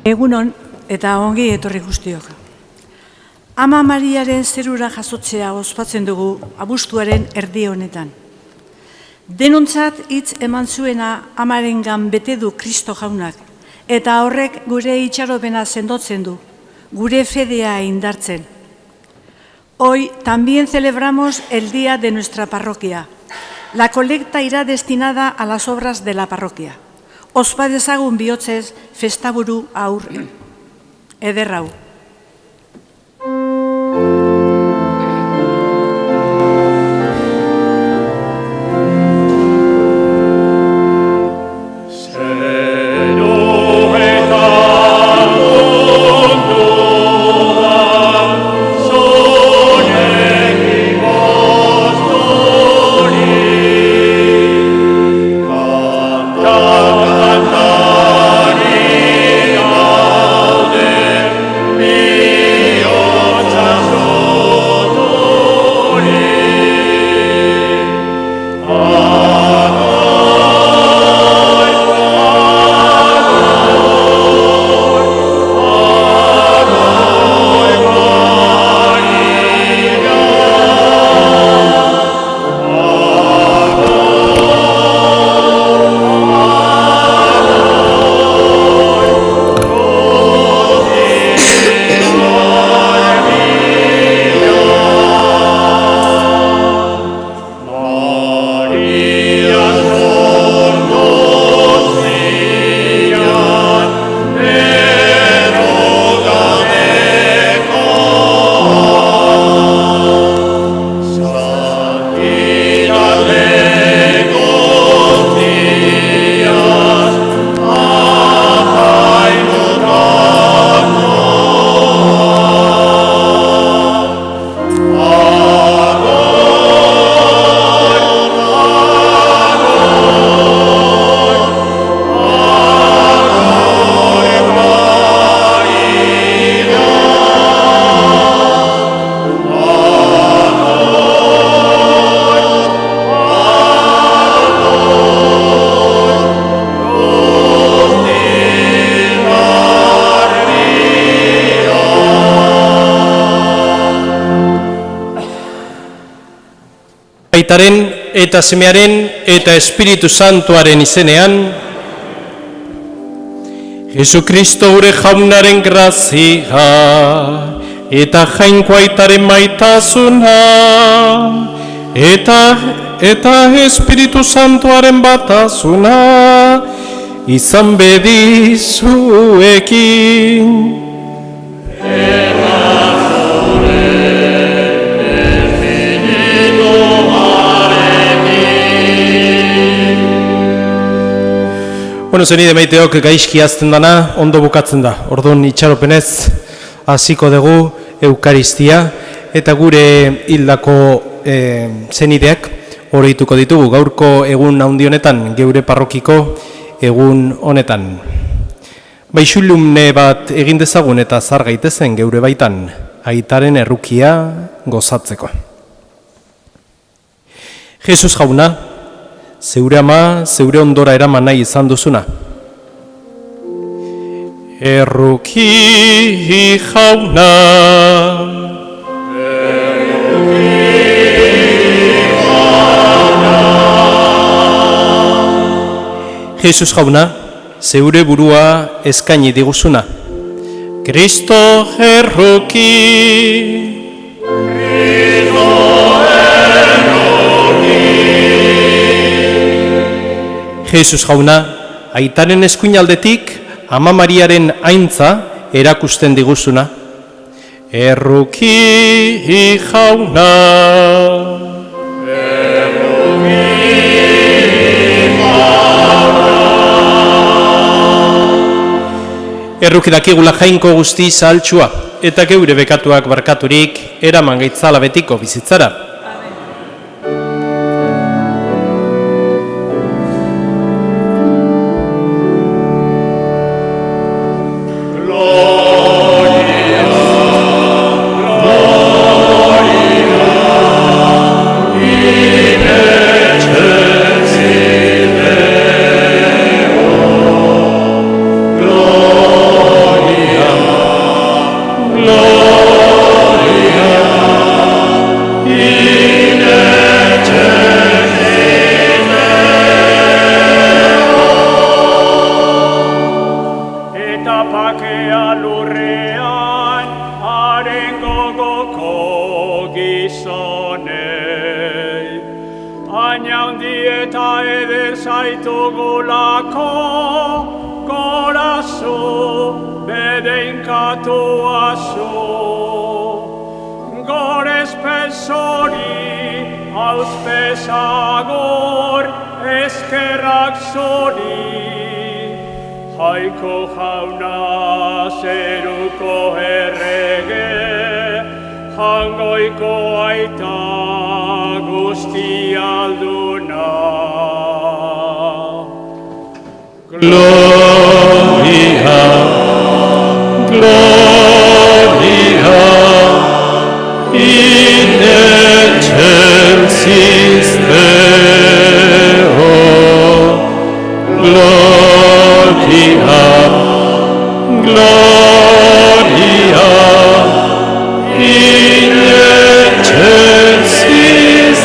Egunon eta ongi etorri guztiok. Ama Mariaren zerura jasotzea ospatzen dugu abuztuaren erdi honetan. Denontzat hitz eman zuena amarengan bete du Kristo jaunak, eta horrek gure itxaropena sendotzen du, gure fedea indartzen. Hoy también celebramos el día de nuestra parroquia. La colecta irá destinada a las obras de la parroquia. Ospa dezagun bihotzez festaburu aur ederrau. Aitaren eta Semearen eta Espiritu Santuaren izenean, Jesukristo gure jaunaren grazia eta jainko Aitaren maitasuna eta Espiritu Santuaren batasuna izan bedizuekin. Bueno, zenide maiteok gaizki azten dana, ondo bukatzen da. Orduan itxaropenez hasiko dugu Eukaristia eta gure hildako zenideak oroituko ditugu gaurko egun handi honetan, geure parrokiko egun honetan. Baixulumne bat egin dezagun eta zar gaitezen geure baitan, Aitaren errukia gozatzeko. Jesus jauna, zeure ama, zeure ondora eraman nahi izan duzuna. Erruki jauna, Jesus jauna, zeure burua eskaini diguzuna. Kristo erruki, Jesus jauna, Aitaren eskuinaldetik Ama Mariaren aintza erakusten diguzuna. Erruki jauna, erruki dakigula jainko guzti zahaltsua eta geure bekatuak barkaturik eraman gaitzala betiko bizitzara. lako corazón bedenkato aso gores personi auspesagor eskerrak zori Jaiko jauna zeruko errege jangoiko aita guztialduna Gloria, Gloria, in excelsis Deo. Gloria, Gloria, in excelsis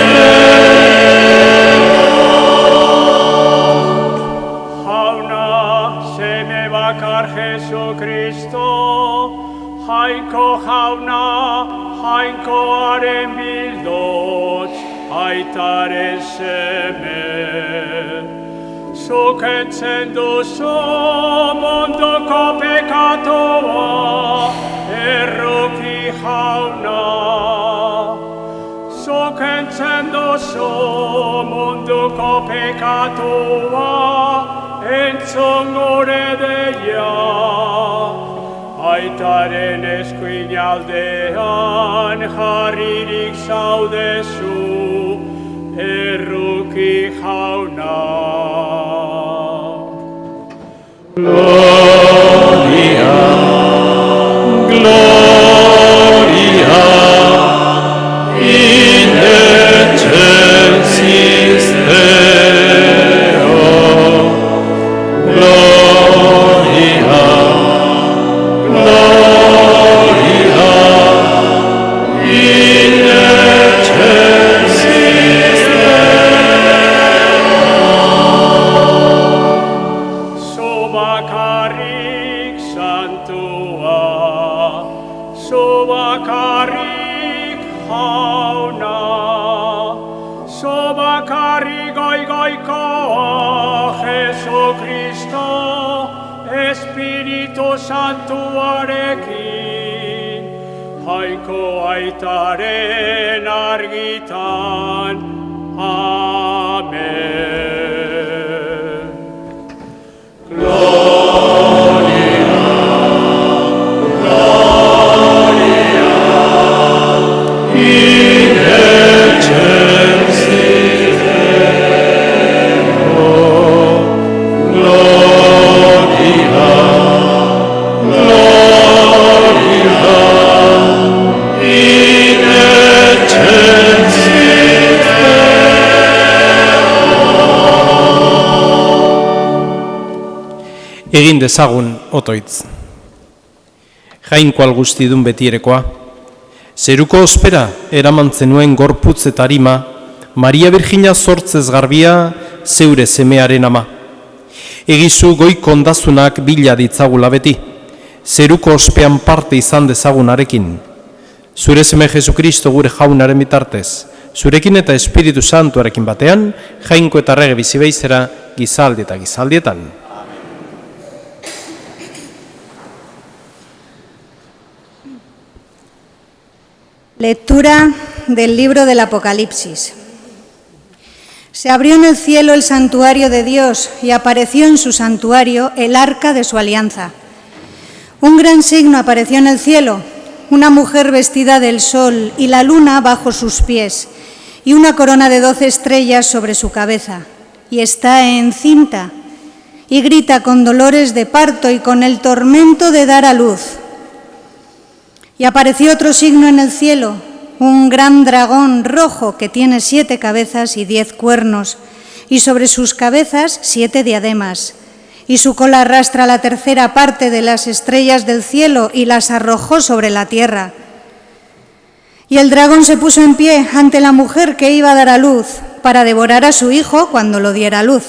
Jainko jauna, jainkoaren bildotz, aitaren seme. Zukentzen duzu munduko pekatoa, erruki jauna. Zukentzen duzu munduko pekatoa, entzun gure deia. Aitaren eskuinaldean jarririk zaudezu, erruki jauna. Gloria, Gloria, in excelsis Deo. Gloria, Gloria, in excelsis Deo. Subakarrik santua, subakarrik jauna, subakarrik goigoikoa, Jesu Kristo, Espiritu Santuarekin, jainko aitaren argitan, amen. Gloria, Gloria, in excelsis Deo. Gloria, Gloria, in excelsis Deo. Egin dezagun otoitz. Jainko algustidun betierekoa, zeruko ospera eraman zenuen gorputz eta harima, Maria Virgina zortzez garbia zeure semearen ama. Egizu goiko ondazunak bila ditzagula beti, zeruko ospean parte izan dezagunarekin. Zure seme Jesu Kristo gure jaunaren bitartez, zurekin eta Espiritu Santuarekin batean, jainko eta rege bizibeizera gizaldi eta gizaldietan. Lectura del libro del Apocalipsis. Se abrió en el cielo el santuario de Dios y apareció en su santuario el arca de su alianza. Un gran signo apareció en el cielo, una mujer vestida del sol y la luna bajo sus pies, y una corona de 12 estrellas sobre su cabeza, y está encinta, y grita con dolores de parto y con el tormento de dar a luz. Y apareció otro signo en el cielo, un gran dragón rojo que tiene 7 cabezas y 10 cuernos, y sobre sus cabezas 7 diademas. Y su cola arrastra la tercera parte de las estrellas del cielo y las arrojó sobre la tierra. Y el dragón se puso en pie ante la mujer que iba a dar a luz, para devorar a su hijo cuando lo diera a luz.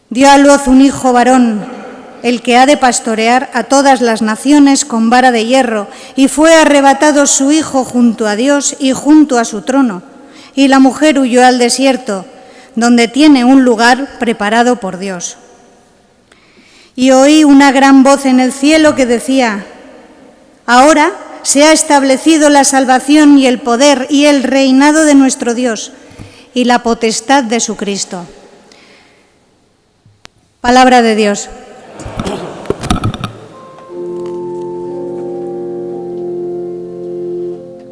Dio a luz un hijo varón, el que ha de pastorear a todas las naciones con vara de hierro, y fue arrebatado su hijo junto a Dios y junto a su trono. Y la mujer huyó al desierto, donde tiene un lugar preparado por Dios. Y oí una gran voz en el cielo que decía: ahora se ha establecido la salvación y el poder y el reinado de nuestro Dios y la potestad de su Cristo. Palabra de Dios.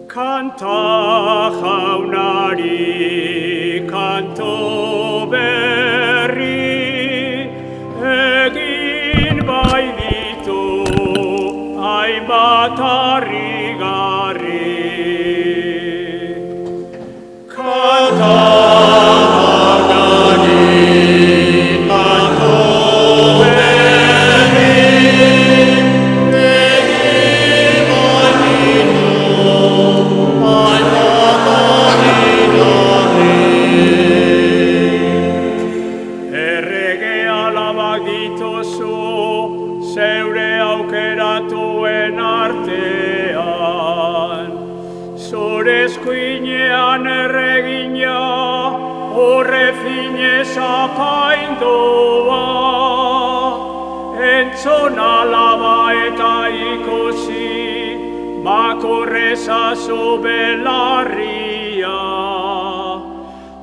Kanta jaunari kanto berri egin bai ditu hainbat harrigarri. Kanta apaindoa, entzun alaba eta ikusi, makorrezazu belarria.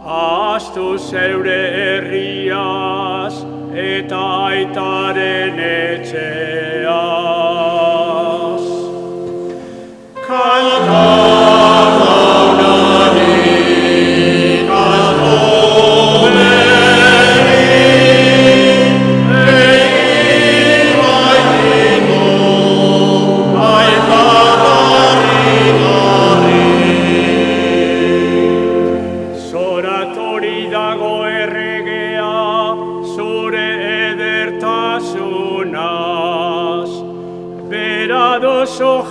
Ahaztu zeure herriaz eta aitaren etxeaz. Kanta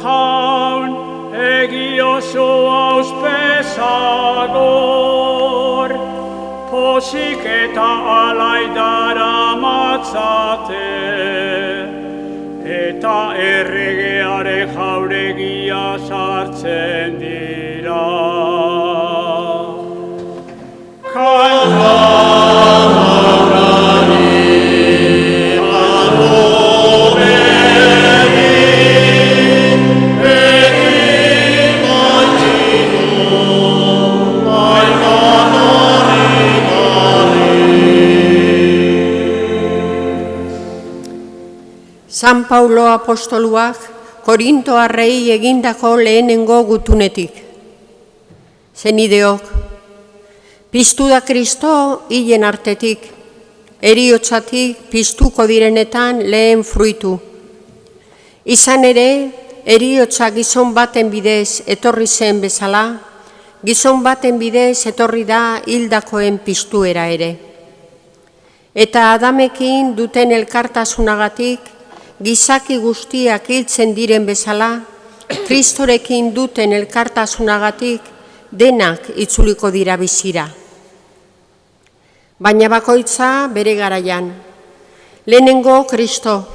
jaun, egioso auspezagor, posik eta alaidara matzate, eta erregeare jauregia sartzen dira. Kanta San Paulo apostoluak Korintoarrei egindako lehenengo gutunetik. Zenideok, piztu da Kristo hilen artetik, heriotzatik piztuko direnetan lehen fruitu. Izan ere, heriotza gizon baten bidez etorri zen bezala, gizon baten bidez etorri da hildakoen piztuera ere. Eta Adamekin duten elkartasunagatik, gizaki guztiak hiltzen diren bezala, Kristorekin duten elkartasunagatik denak itzuliko dira bizira. Baina bakoitza bere garaian, lehenengo Kristo,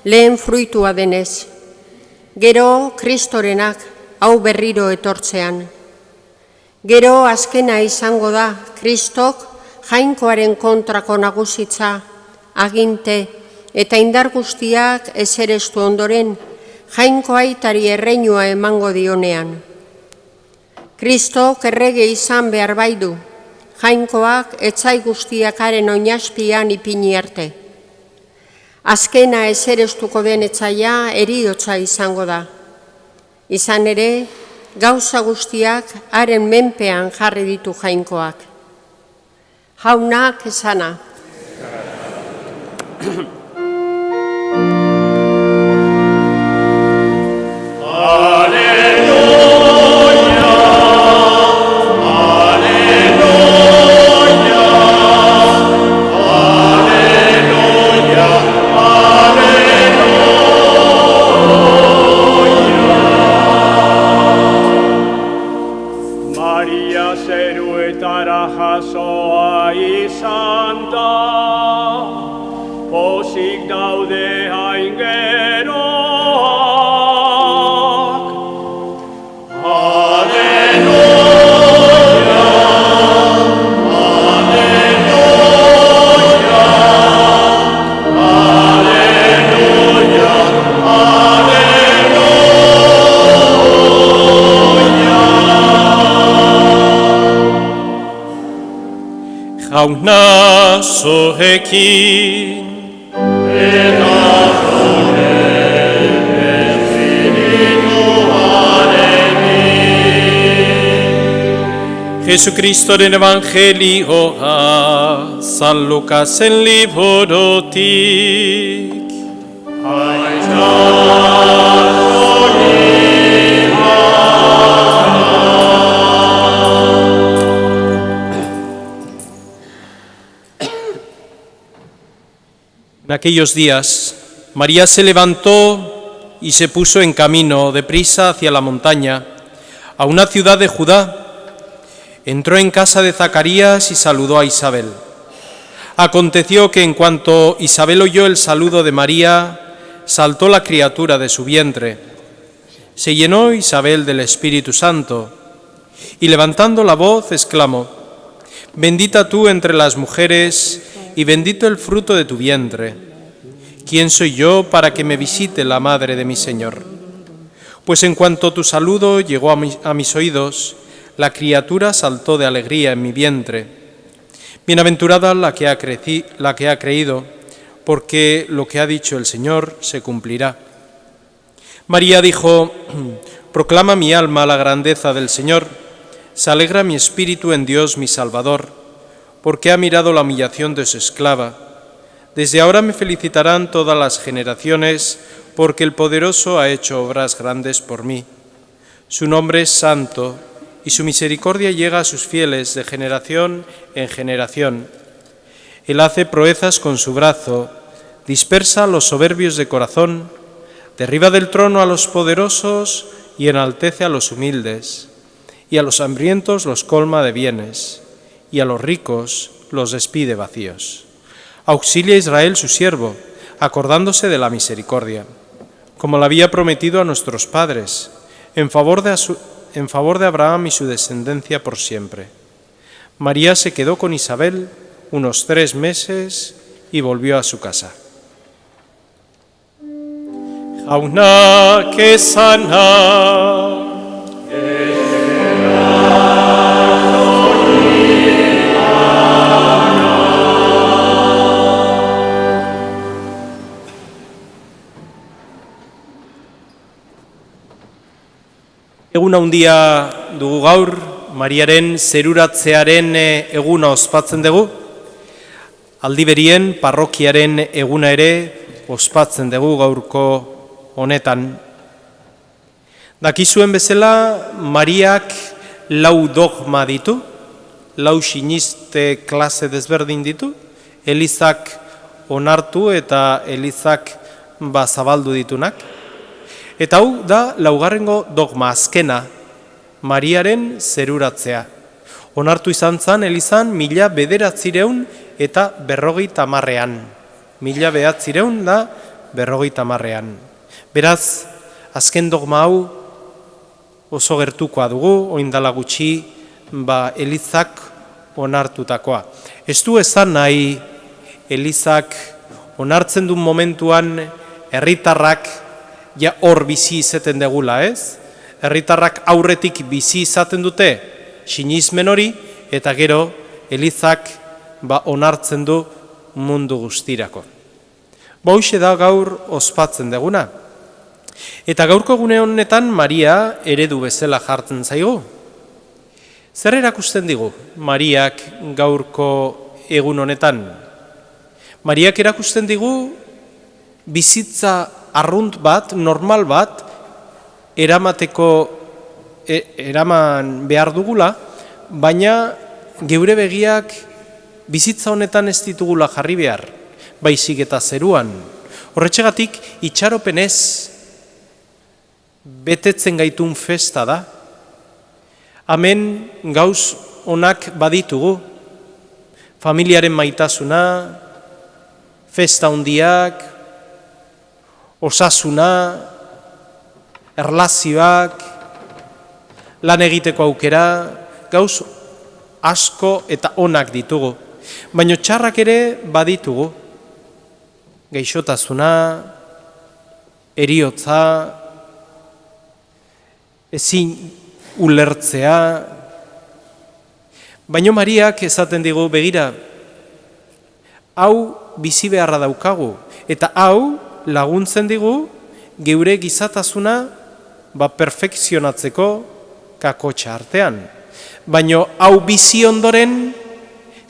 lehen fruitua denez, gero Kristorenak hau berriro etortzean. Gero azkena izango da Kristok jainkoaren kontrako nagusitza, aginte, eta indar guztiak ezerestu ondoren, jainko aitari erreinua emango dionean. Kristok errege izan behar baidu, jainkoak etzai guztiakaren oinazpian ipini arte. Azkena ezerestuko den etzaia heriotza izango da. Izan ere, gauza guztiak haren menpean jarri ditu jainkoak. Jaunak esana. Alleluia, alleluia. Jauna zuekin. Jesucristoren evangelioa San Lukasen liburutik. En aquellos días, María se levantó y se puso en camino deprisa hacia la montaña, a una ciudad de Judá. Entró en casa de Zacarías y saludó a Isabel. Aconteció que en cuanto Isabel oyó el saludo de María, saltó la criatura de su vientre. Se llenó Isabel del Espíritu Santo y levantando la voz exclamó: Bendita tú entre las mujeres y bendito el fruto de tu vientre. ¿Quién soy yo para que me visite la madre de mi Señor? Pues en cuanto tu saludo llegó a mis oídos, la criatura saltó de alegría en mi vientre. Bienaventurada la que ha creído, porque lo que ha dicho el Señor se cumplirá. María dijo: Proclama mi alma la grandeza del Señor, se alegra mi espíritu en Dios mi Salvador, porque ha mirado la humillación de su esclava. Desde ahora me felicitarán todas las generaciones, porque el Poderoso ha hecho obras grandes por mí. Su nombre es santo, y su misericordia llega a sus fieles de generación en generación. Él hace proezas con su brazo, dispersa a los soberbios de corazón, derriba del trono a los poderosos y enaltece a los humildes, y a los hambrientos los colma de bienes, y a los ricos los despide vacíos. Auxilia a Israel su siervo, acordándose de la misericordia, como la había prometido a nuestros padres, en favor de Abraham y su descendencia por siempre. María se quedó con Isabel unos 3 meses y volvió a su casa. Jauna que sana. Egun handia dugu gaur, Mariaren zeruratzearen eguna ospatzen dugu. Aldiberien parrokiaren eguna ere ospatzen dugu gaurko honetan. Dakizuen bezala, Mariak 4 dogma ditu, 4 siniste klase desberdin ditu, Elizak onartu eta Elizak zabaldu ditunak. Eta hau da 4. dogma azkena, Mariaren zeruratzea. Onartu izan zan Elizan 1950 eta 50. 1950. Beraz, azken dogma hau oso gertukoa dugu, oindala gutxi Elizak onartutakoa. Ez du esan nahi Elizak onartzen duen momentuan herritarrak ja hor bizi izaten degula, ez? Herritarrak aurretik bizi izaten dute sinismen hori, eta gero Elizak onartzen du mundu guztirako. Hoxe da gaur ospatzen deguna. Eta gaurko egune honetan Maria eredu bezala jartzen zaigu. Zer erakusten digu Mariak gaurko egun honetan? Mariak erakusten digu bizitza arrunt bat, normal bat, eraman behar dugula, baina geure begiak bizitza honetan ez ditugula jarri behar, baizik eta zeruan. Horretxegatik itxaropenez betetzen gaitun festa da. Hemen gauz onak baditugu, familiaren maitasuna, festa handiak, osasuna, erlazioak, lan egiteko aukera, gauz asko eta onak ditugu. Baina txarrak ere baditugu. Gaixotasuna, heriotza, ezin ulertzea. Baina Mariak esaten digu, begira, hau bizi beharra daukagu, eta hau laguntzen digu geure gizatasuna perfekzionatzeko kakotxa artean. Baina hau bizi ondoren,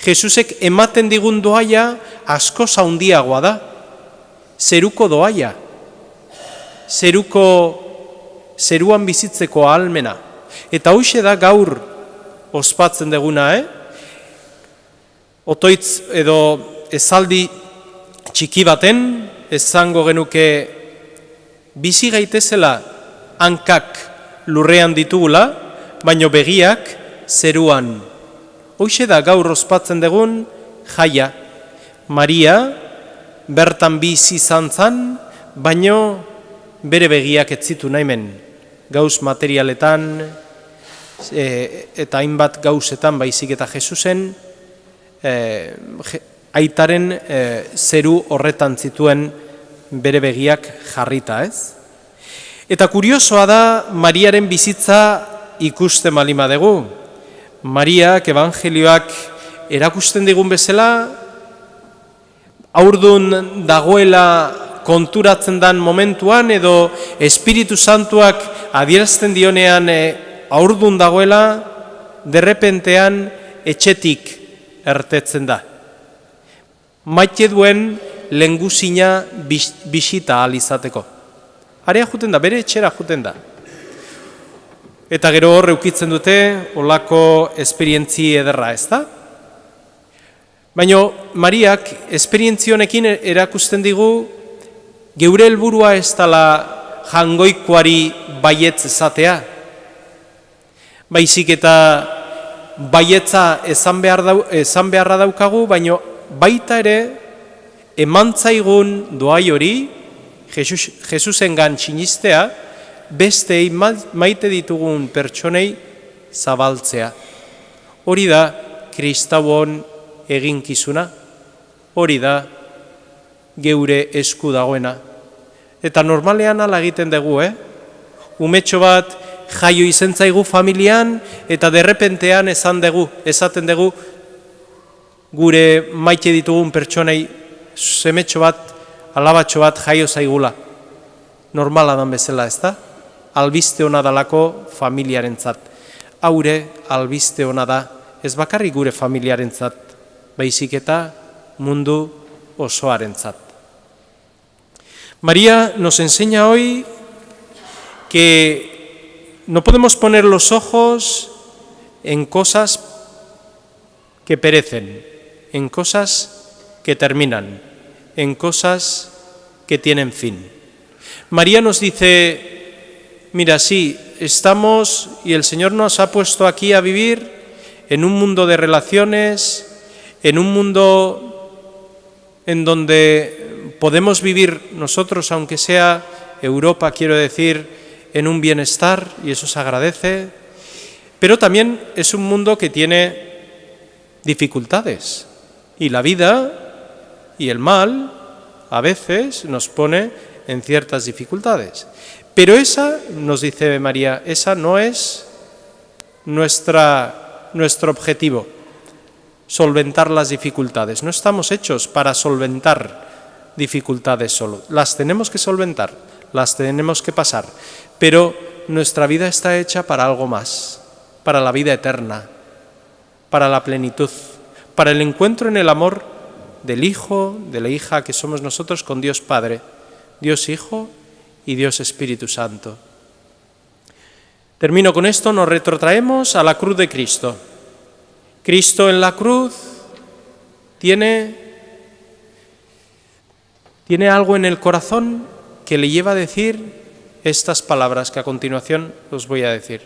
Jesusek ematen digun doaia asko handiagoa da. Zeruko doaia, zeruan bizitzeko ahalmena. Eta hoxe da gaur ospatzen deguna, Otoitz edo esaldi txiki baten, esango genuke bizi gaitezela hankak lurrean ditugula, baino begiak zeruan. Hoxe da gaur ospatzen dugun jaia. Maria bertan bizi izan zan, baino bere begiak ez zitu nahimen. Gauz materialetan eta hainbat gauzetan baizik eta Jesusen aitaren zeru horretan zituen bere begiak jarrita, ez? Eta kuriosoa da Mariaren bizitza ikusten malima dugu. Mariak evangelioak erakusten digun bezala, haurdun dagoela konturatzen dan momentuan edo Espiritu Santuak adierazten dionean haurdun dagoela, derrepentean etxetik ertetzen da. Maite duen lehengusina bisita ahal izateko. Harea juten da, bere etxera juten da. Eta gero hor eukitzen dute olako esperientzi ederra, ez da? Baina Mariak esperientzionekin erakusten digu geure helburua ez dela jangoikoari baietz esatea. Baizik eta baietza esan beharra daukagu, baina baita ere emantzaigun doai hori, Jesusengan sinistea, bestei maite ditugun pertsonei zabaltzea. Hori da kristauon eginkizuna, hori da geure esku dagoena. Eta normalean ala egiten dugu, Umetxo bat jaio izen zaigu familian, eta derrepentean esaten dugu gure maite ditugun pertsonei semetxo bat, alabatxo bat jaio zaigula. Normala dan bezala, ez da? Albiste hona dalako familiarentzat. Haure albiste hona da, ez bakarrik gure familiarentzat, baizik eta mundu osoarentzat. María nos enseña hoy que no podemos poner los ojos en cosas que perecen, en cosas que terminan, en cosas que tienen fin. María nos dice, mira, sí, estamos y el Señor nos ha puesto aquí a vivir en un mundo de relaciones, en un mundo en donde podemos vivir nosotros, aunque sea Europa, quiero decir, en un bienestar, y eso se agradece, pero también es un mundo que tiene dificultades, y la vida y el mal a veces nos pone en ciertas dificultades. Pero esa, nos dice María, esa no es nuestro objetivo, solventar las dificultades. No estamos hechos para solventar dificultades solo. Las tenemos que solventar, las tenemos que pasar, pero nuestra vida está hecha para algo más, para la vida eterna, para la plenitud, para el encuentro en el amor del Hijo, de la hija que somos nosotros con Dios Padre, Dios Hijo y Dios Espíritu Santo. Termino con esto, nos retrotraemos a la cruz de Cristo. Cristo en la cruz tiene algo en el corazón que le lleva a decir estas palabras que a continuación os voy a decir.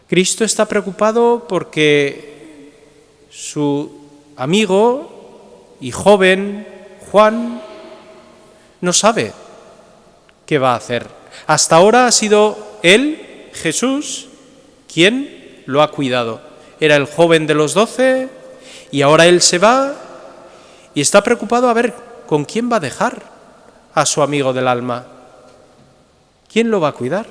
Cristo está preocupado porque su amigo y joven Juan no sabe qué va a hacer. Hasta ahora ha sido él, Jesús, quien lo ha cuidado. Era el joven de los 12 y ahora él se va y está preocupado a ver con quién va a dejar a su amigo del alma. ¿Quién lo va a cuidar?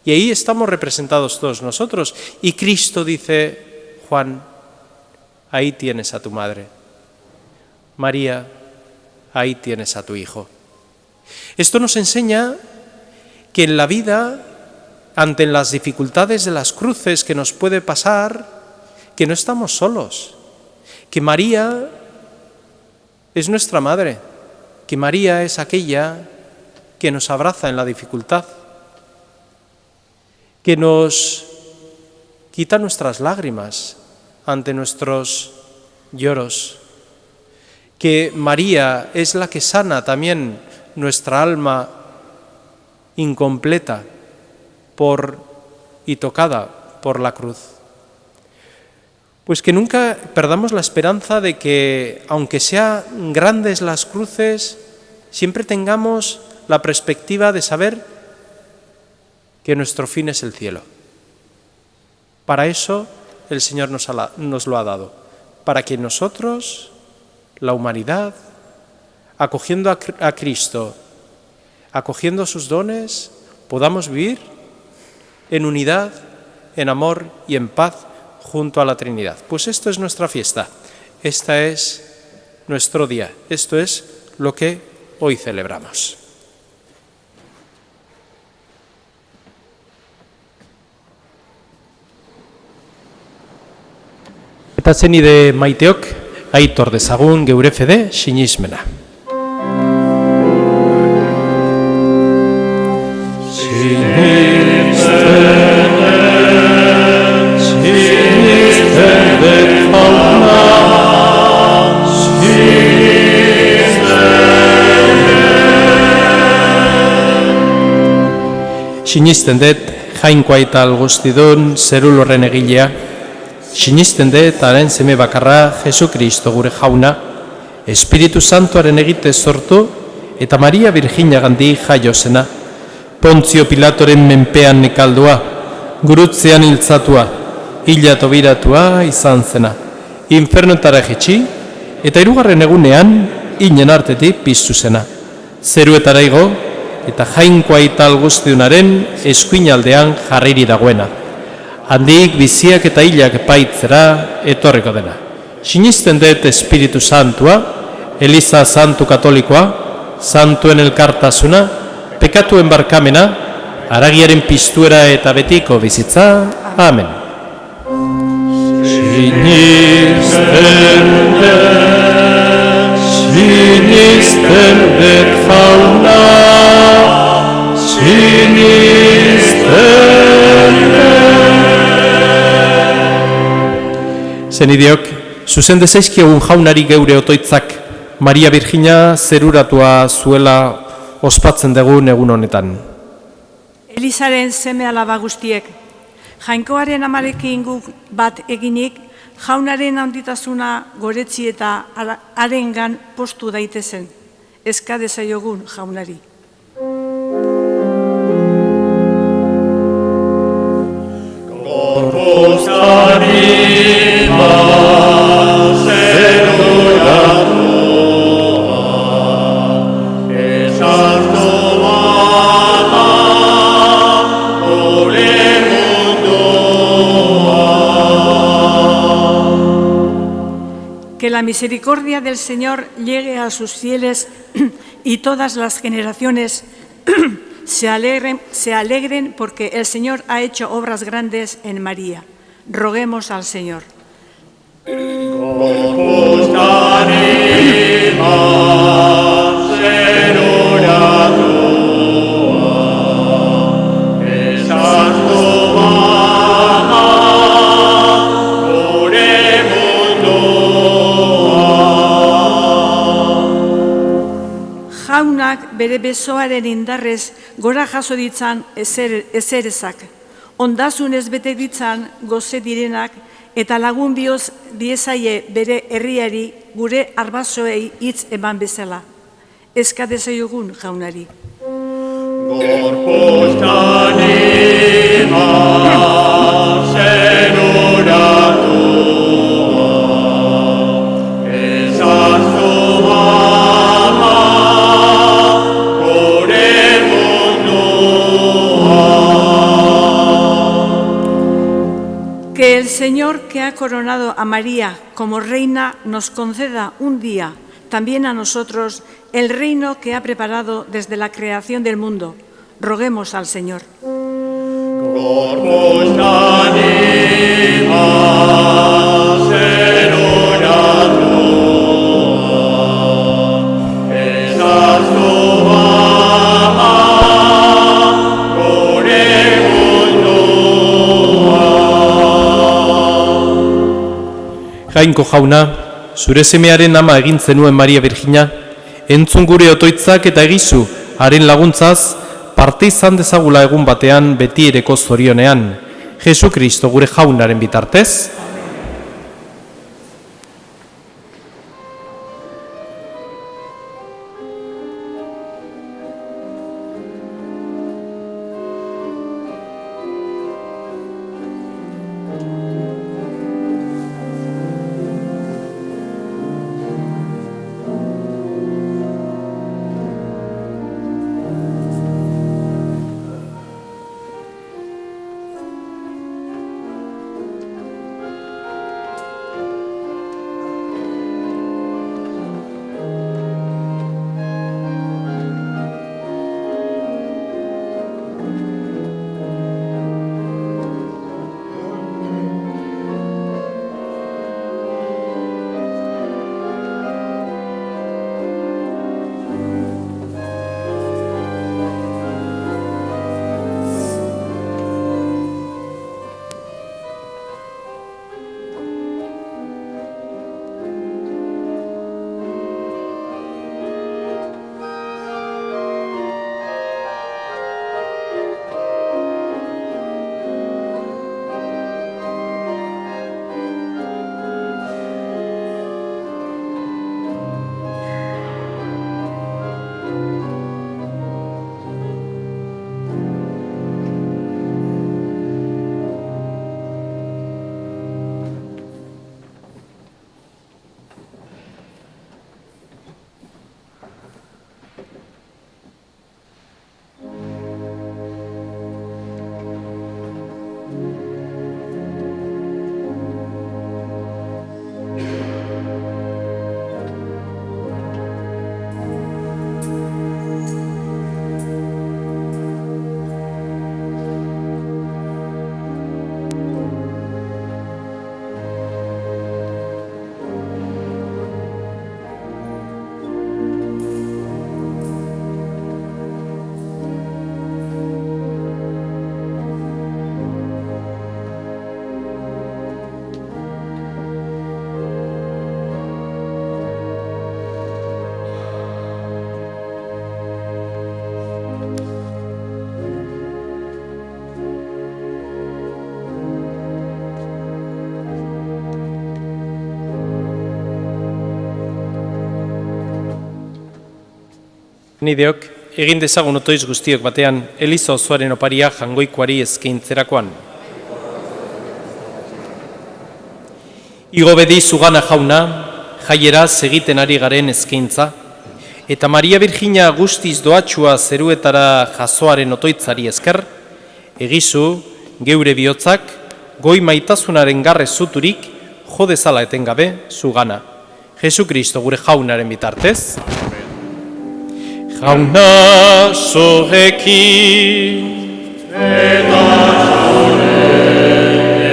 Y ahí estamos representados todos nosotros. Y Cristo dice, Juan, ahí tienes a tu madre. María, ahí tienes a tu hijo. Esto nos enseña que en la vida, ante las dificultades de las cruces que nos puede pasar, que no estamos solos, que María es nuestra madre, que María es aquella que nos abraza en la dificultad, que nos quita nuestras lágrimas ante nuestros lloros, que María es la que sana también nuestra alma incompleta y tocada por la cruz. Pues que nunca perdamos la esperanza de que, aunque sean grandes las cruces, siempre tengamos la perspectiva de saber que nuestro fin es el cielo. Para eso el Señor nos lo ha dado, para que nosotros, la humanidad, acogiendo a Cristo, acogiendo sus dones, podamos vivir en unidad, en amor y en paz junto a la Trinidad. Pues esto es nuestra fiesta, esta es nuestro día, esto es lo que hoy celebramos. Eta zenide maiteok, aitor dezagun geure fede sinismena. Sinisten dut, jainkoa eta guztidun zerulorren egilea, sinisten dut haren seme bakarra Jesu Kristo gure jauna, Espiritu Santuaren egite sortu eta Maria Virginagandik jaio zena, Pontzio Pilatoren menpean nekaldua, gurutzean hiltzatua, hila tobiratua izan zena, infernotara jetxi eta 3. egunean inen artetik piztu zena, zeruetara igo eta jainkoa eta guztiunaren eskuinaldean jarriri dagoena. Handik biziak eta hilak epaitzera etorriko dena. Sinisten dut Espiritu Santua, Eliza Santu Katolikoa, Santuen elkartasuna, pekatuen barkamena, haragiaren piztuera eta betiko bizitza. Amen. Sinisten dut jauna, Zenideok, zuzen dezaizkiogun jaunari geure otoitzak, Maria Virgina zeruratua zuela ospatzen dugun egun honetan. Elizaren seme alaba guztiek, jainkoaren amarekin guk bat eginik, jaunaren handitasuna goretzi eta harengan postu daitezen, eska dezaiogun jaunari. Que la misericordia del Señor llegue a sus fieles y todas las generaciones se alegren porque el Señor ha hecho obras grandes en María. Roguemos al Señor. Jaunak bere besoaren indarrez gora jaso ditzan ezerezak, ondasunez bete ditzan goze direnak eta lagun biezaie bere herriari gure arbasoei hitz eman bezala. Eska dezaiogun jaunari. Gorpuztan ima zeruratua, ezaztu Que el Señor, que ha coronado a María como reina, nos conceda un día también a nosotros el reino que ha preparado desde la creación del mundo. Roguemos al Señor. Jainko jauna, zure semearen ama egin zenuen Maria Virgina, entzun gure otoitzak eta egizu, haren laguntzaz, parte izan dezagula egun batean beti ereko zorionean, Jesu Kristo gure jaunaren bitartez. Nideok, egin dezagun otoiz guztiok batean, Eliza osoaren oparia jangoikoari eskaintzerakoan. Igo bedi zugana jauna, jaieraz egiten ari garen eskaintza, eta Maria Virgina guztiz doatxua zeruetara jasoaren otoitzari esker, egizu, geure bihotzak, goi maitasunaren garrez zuturik, jo dezala etengabe zugana. Jesu Kristo gure jaunaren bitartez. Jauna zorrekin eta zure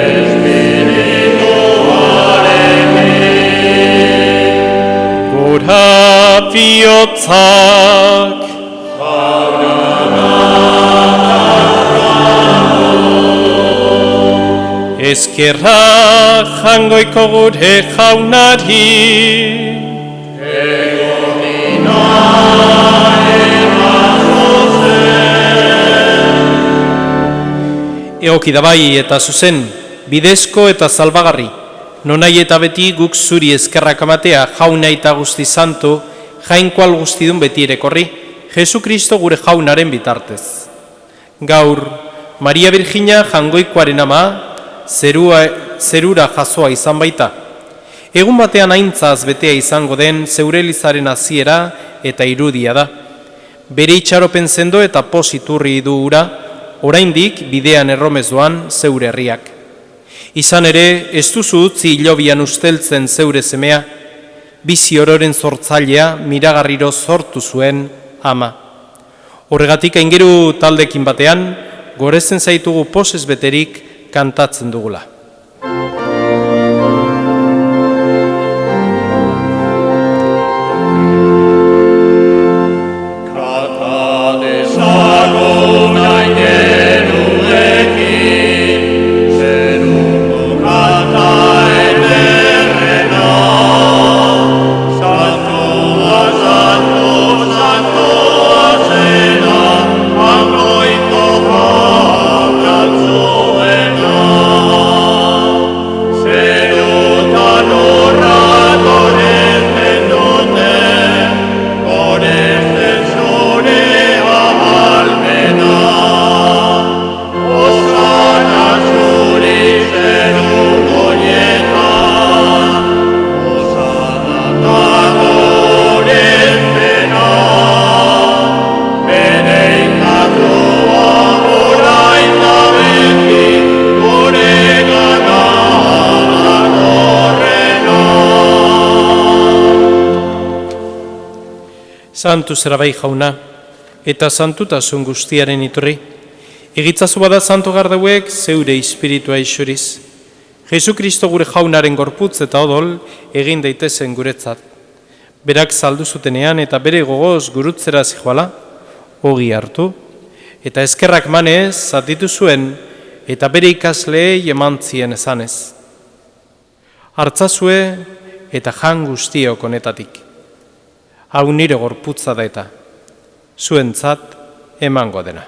espirituarekin gora bihotzak eskerra jangoiko gure jaunari Egoki da bai eta zuzen, bidezko eta salbagarri, nonai eta beti guk zuri eskerrak amatea jauna eta guzti santu, jainkoal guztidun beti erekorri, Jesu Kristo gure jaunaren bitartez. Gaur, Maria Virgina jangoikoaren ama, zerura jasoa izan baita. Egun batean aintzaz betea izango den zeure Elizaren hasiera eta irudia da. Bere itxaropen sendo eta positurri du ura, oraindik bidean erromez doan zeure herriak. Izan ere, ez duzu utzi hilobian usteltzen zeure semea, bizi ororen sortzailea miragarriro sortu zuen ama. Horregatik aingeru taldekin batean, gorezen zaitugu pozez beterik kantatzen dugula. Santu zera bai jauna, eta santutasun guztiaren iturri, egitzazu bada santo gardauek zeure espiritua isuriz. Jesu Kristo gure jaunaren gorputz eta odol egin daitezen guretzat. Berak saldu zutenean eta bere gogoz gurutzera zijoala, ogi hartu, eta eskerrak manez zatitu zuen eta bere ikasleei emantzien esanez. Hartzazue eta jan guztiok honetatik. Hau nire gorputza da eta zuentzat emango dena.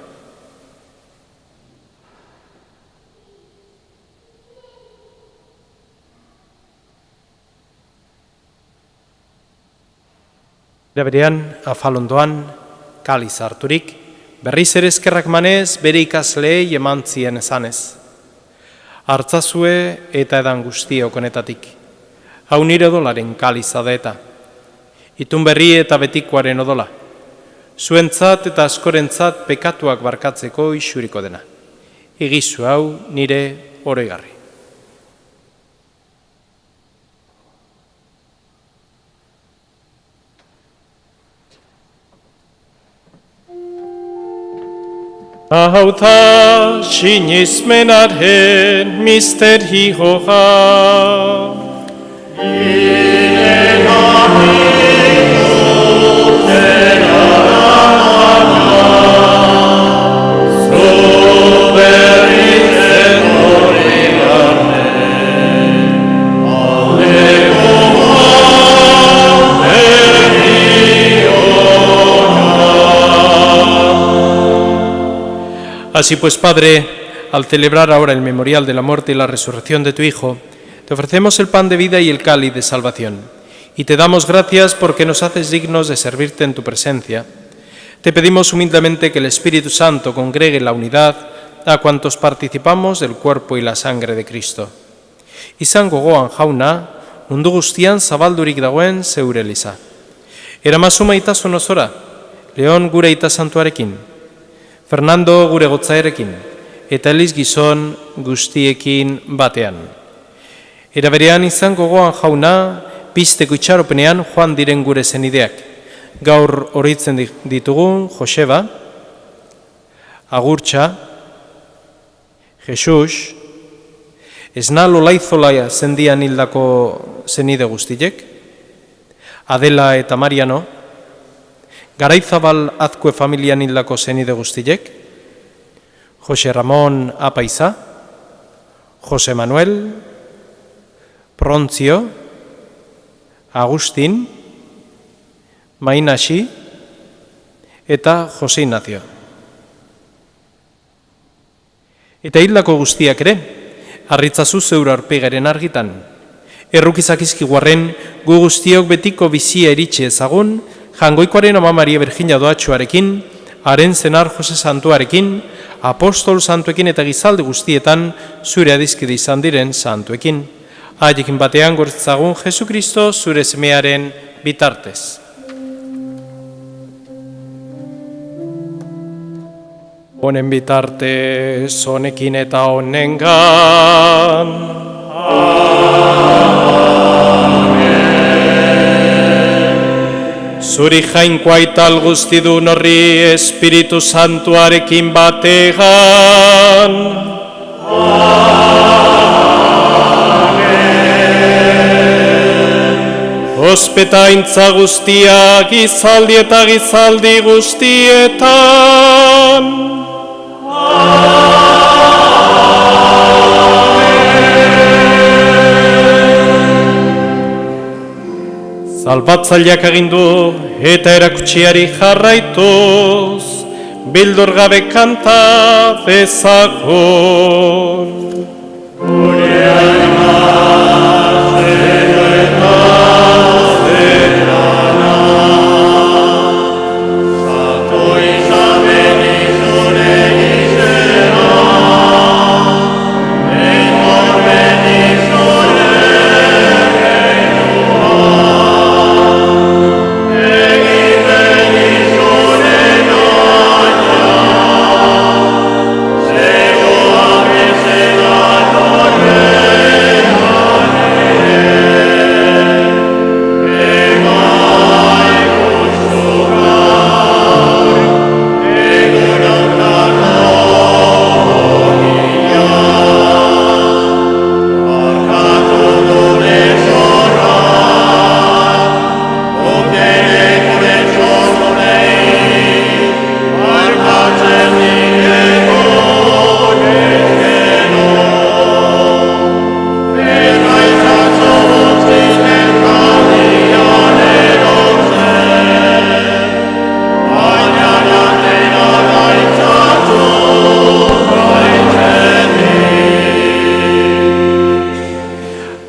Berean, afalondoan, kaliz harturik, berriz ere eskerrak manez bere ikasleei emantzien esanez. Hartzazue eta edan guztiok honetatik. Hau nire odolaren kaliza da eta itun berri eta betikoaren odola, zuentzat eta askorentzat pekatuak barkatzeko isuriko dena. Egizu hau nire oroigarri. Hauta sinizmenaren misterioa. Así pues, Padre, al celebrar ahora el memorial de la muerte y la resurrección de tu Hijo, te ofrecemos el pan de vida y el cáliz de salvación, y te damos gracias porque nos haces dignos de servirte en tu presencia. Te pedimos humildemente que el Espíritu Santo congregue la unidad a cuantos participamos del cuerpo y la sangre de Cristo. Izan gogoan jauna, mundu guztian zabaldurik dagoen zeure eliza. Eramasuma itasun osora, Leon gure ita santuarekin, Fernando gure gotzaerekin, eta Eliz gizon guztiekin batean. Era berean izan gogoan jauna, pizteko itxaropenean joan diren gure zenideak. Gaur horitzen ditugun Joseba, Agurtxa, Jesus, Esnal Olaizola zendian hildako zenide guztiek, Adela eta Mariano, Garaizabal Azkue familian hildako zenide guztiek, Jose Ramon Apaiza, Jose Manuel, Prontzio, Agustin, Mainasi eta Jose Ignacio. Eta hildako guztiak ere, harritzazu zeure aurpegaren argitan. Errukizak izkiguarren, gu guztiok betiko bizia eritxe ezagun, Jangoikoaren Ama Maria Virginia doatxoarekin, haren zenar Jose Santuarekin, apostol santuekin eta gizalde guztietan zure adizkide izan diren santuekin. Haiekin batean gortzagun Jesu Kristo zure semearen bitartez. Honen bitartez, honekin eta honengan. Amen. zuri jainkoa ital guztidun horri Espiritu Santuarekin bategan. Ospetaintza guztia gizaldi eta gizaldi guztietan. Salbatzaileak agindu eta erakutsiari jarraituz, bildur gabe kanta dezagun.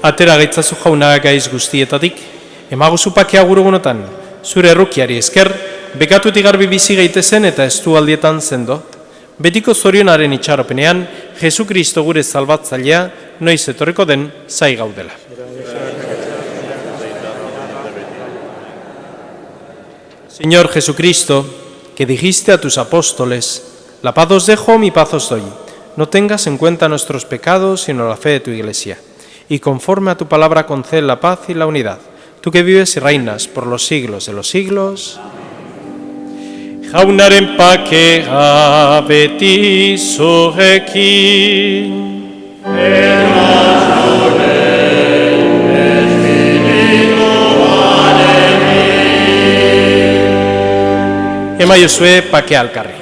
Atera gaitzazu jauna gaiz guztietatik, emaguzu pakea gurugunotan, zure errukiari esker, bekatutik garbi bizi gaitezen eta estualdietan zendo. Betiko zorionaren itxaropenean, Jesu Kristo gure salbatzailea, noiz etorriko den zai gaudela. Señor Jesucristo, que dijiste a tus apóstoles, la paz os dejo, mi paz os doy. No tengas en cuenta nuestros pecados, sino la fe de tu Iglesia. Y conforme a tu palabra concede la paz y la unidad. Tú que vives y reinas por los siglos de los siglos. Jaunaren pakea beti zurekin. Emaiozue pakea alkarri.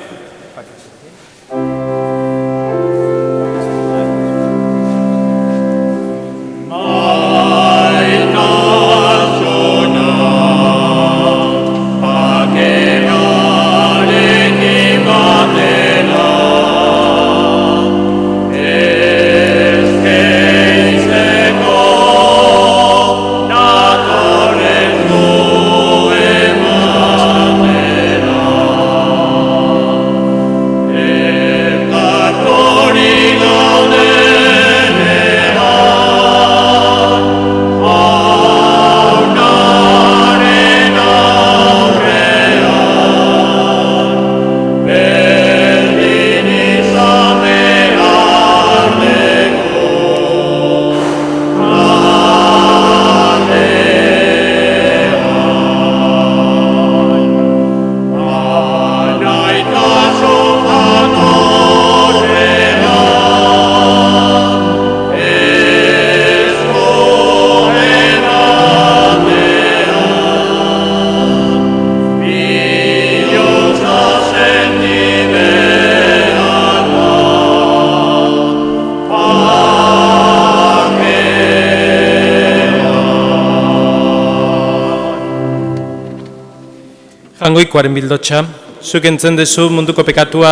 Jangoikoaren bildotxa, zuk entzen dezu munduko pekatua,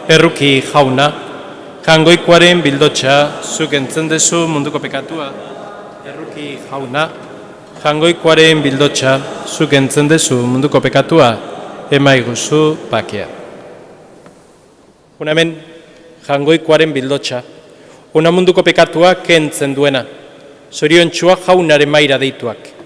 erruki jauna. Jangoikoaren bildotxa, zuk entzen dezu munduko pekatua, erruki jauna. Jangoikoaren bildotxa, zuk entzen dezu munduko pekatua, emaiguzu pakea. Una hemen, jangoikoaren bildotxa, una munduko pekatua kentzen duena, zoriontxua jaunaren maira deituak.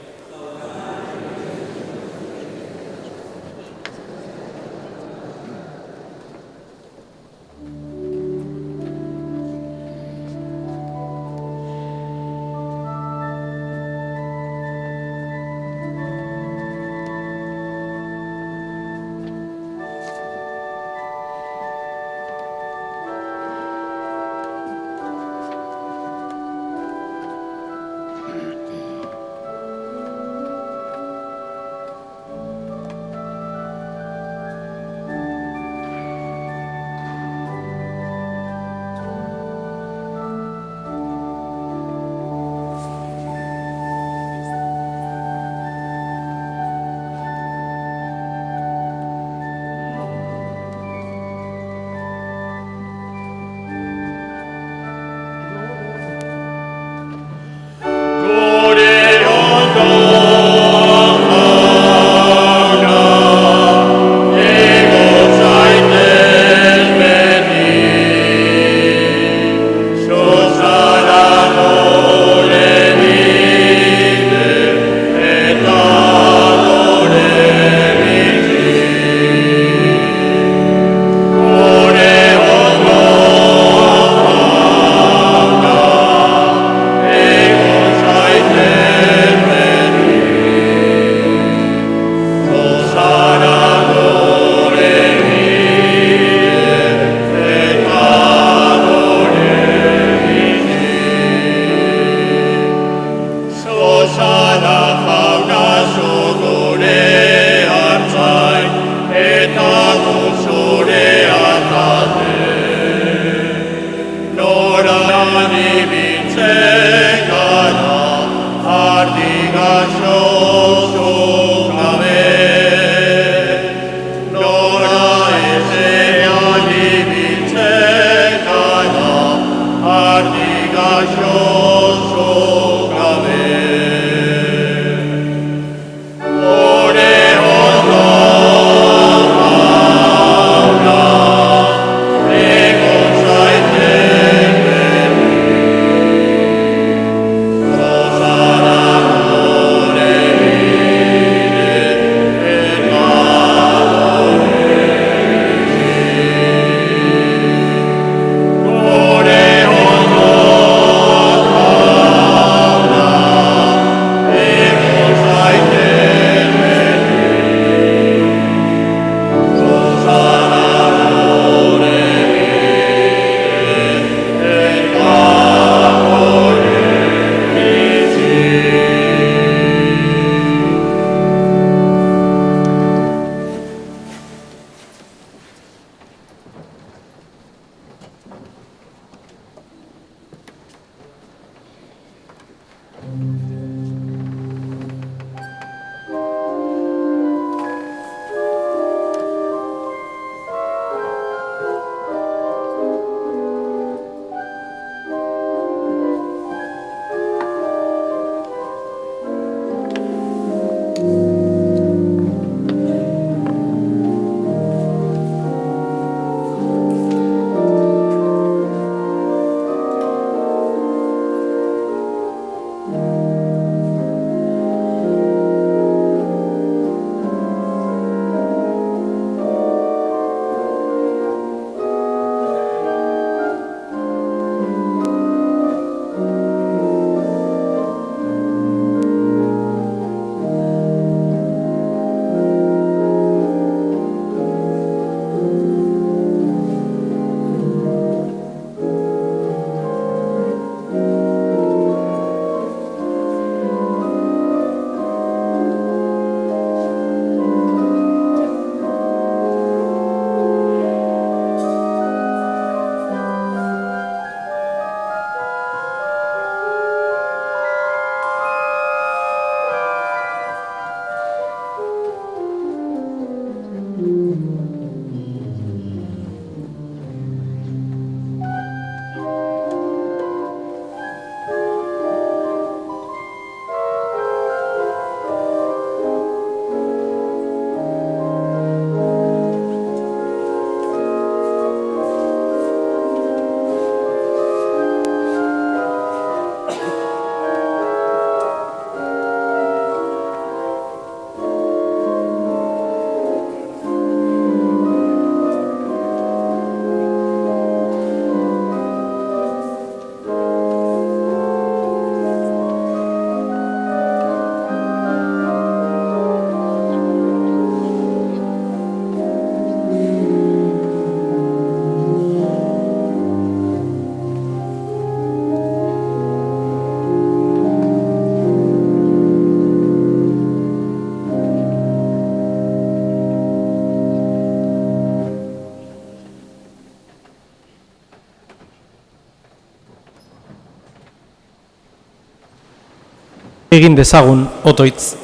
Egin dezagun otoitz.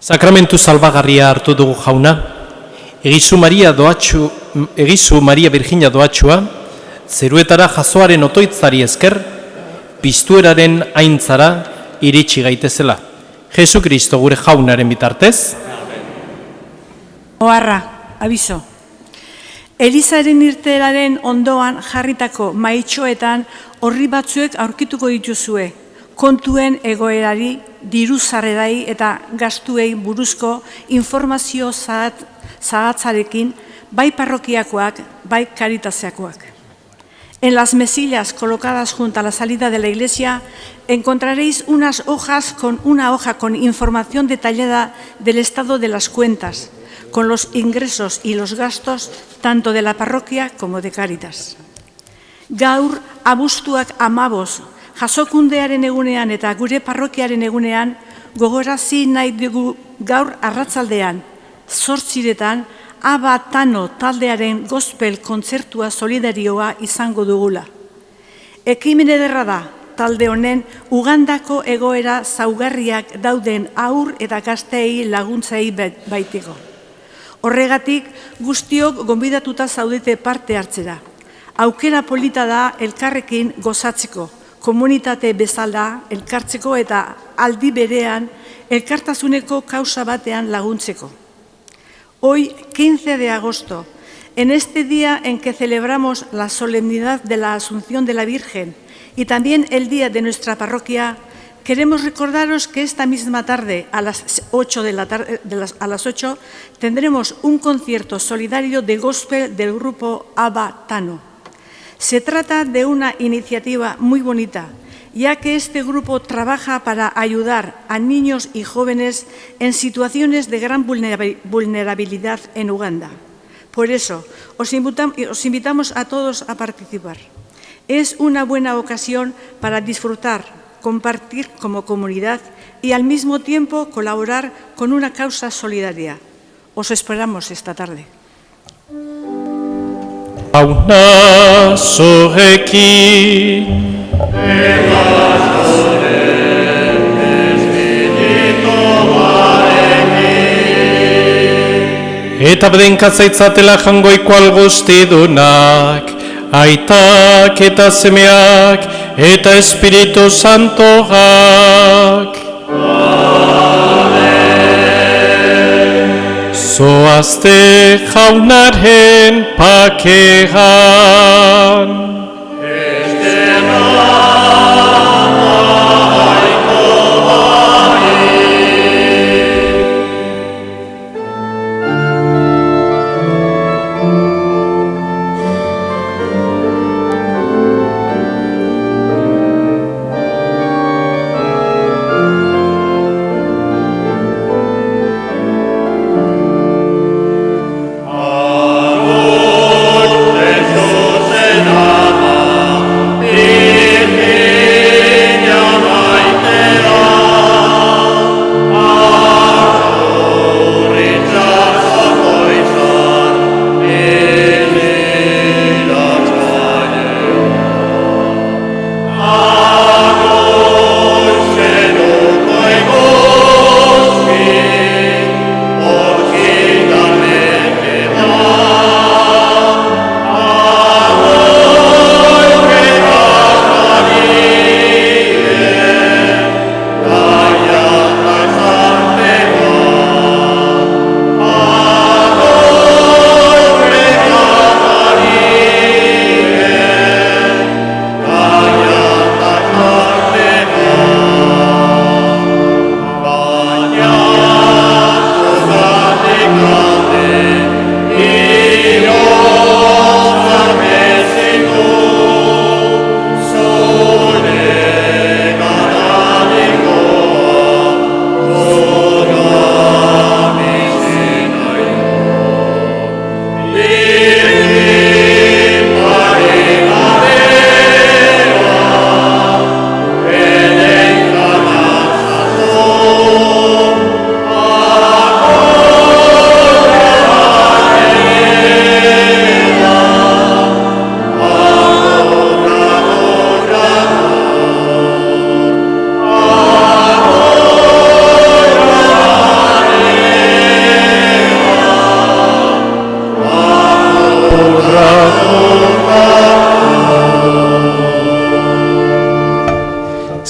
Sakramentu salbagarria hartu dugu jauna, egizu Maria Virginia doatxua, zeruetara jasoaren otoitzari esker, piztueraren aintzara iritsi gaitezela. Jesu Kristo gure jaunaren bitartez. Oharra, abiso. Elizaren irteeraren ondoan jarritako maitxoetan horri batzuek aurkituko dituzue, kontuen egoerari, diru sarrerai eta gastuei buruzko informazio zahatzarekin, bai parrokiakoak, bai karitaseakoak. En las mesillas colocadas junto a la salida de la iglesia encontraréis una hoja con información detallada del estado de las cuentas, con los ingresos y los gastos tanto de la parroquia como de Cáritas. Gaur abuztuak 15, jasokundearen egunean eta gure parrokiaren egunean gogorazi nahi dugu gaur arratzaldean, 8:00 Aba Tano taldearen gospel kontzertua solidarioa izango dugula. Ekimen ederra da, talde honen Ugandako egoera zaugarriak dauden haur eta gazteei laguntzei baitiko. Horregatik guztiok gonbidatuta zaudete parte hartzera. Aukera polita da elkarrekin gozatzeko, komunitate bezala elkartzeko eta aldi berean elkartasuneko kausa batean laguntzeko. Hoy, 15 de agosto, en este día en que celebramos la solemnidad de la Asunción de la Virgen y también el día de nuestra parroquia, queremos recordaros que esta misma tarde, a las 8 tendremos un concierto solidario de gospel del grupo Aba Tano. Se trata de una iniciativa muy bonita, ya que este grupo trabaja para ayudar a niños y jóvenes en situaciones de gran vulnerabilidad en Uganda. Por eso, os invitamos a todos a participar. Es una buena ocasión para disfrutar, compartir como comunidad y al mismo tiempo colaborar con una causa solidaria. Os esperamos esta tarde. Auna zoreki eta bedenkazaitzatela jangoiko alguztidunak, aitak eta semeak eta Espiritu Santoak. Zoazte jaunaren pakean. Jesús en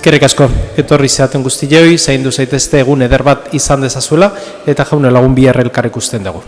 Eskerrik asko, etorri zeaten guztioi, zaindu zaitezte egun eder bat izan dezazuela, eta jaune lagun bihar elkar ikusten dugu.